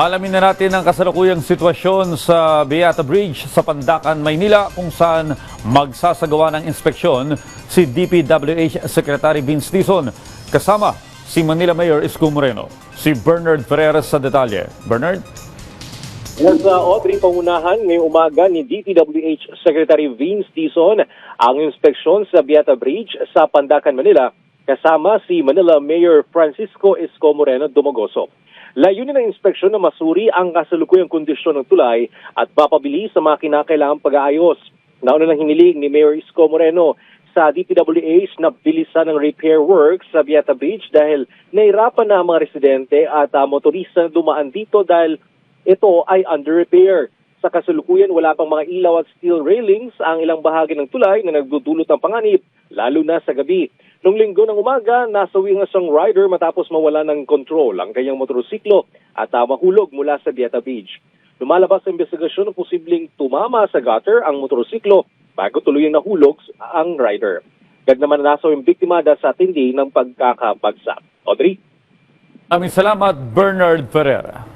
Alamin na natin ang kasalukuyang sitwasyon sa Beata Bridge sa Pandacan, Maynila kung saan magsasagawa ng inspeksyon si DPWH Secretary Vince Dizon kasama si Manila Mayor Isko Moreno. Si Bernard Ferrer sa detalye. Bernard? Yes, Audrey, pangunahan ngayong umaga ni DPWH Secretary Vince Dizon ang inspeksyon sa Beata Bridge sa Pandacan, Manila kasama si Manila Mayor Francisco Isko Moreno Dumagoso. Layunin ng inspeksyon na masuri ang kasalukuyang kondisyon ng tulay at papabilis sa mga kinakailangang pag-aayos. Nauna ng hiniling ni Mayor Isko Moreno sa DPWH na bilisan ng repair works sa Beata Bridge dahil nahirapan na ang mga residente at motorista na dumaan dito dahil ito ay under repair. Sa kasalukuyan, wala pang mga ilaw at steel railings ang ilang bahagi ng tulay na nagdudulot ng panganib, lalo na sa gabi. Noong linggo ng umaga, nasawi ang isang rider matapos mawala ng control ang kanyang motorsiklo at mahulog mula sa Beata Bridge. Lumalabas ang investigasyon na posibleng tumama sa gutter ang motorsiklo bago tuluyang nahulog ang rider. Gag naman nasawi ang biktima dahil sa tindi ng pagkakabagsak. Audrey? Aming salamat, Bernard Ferrer.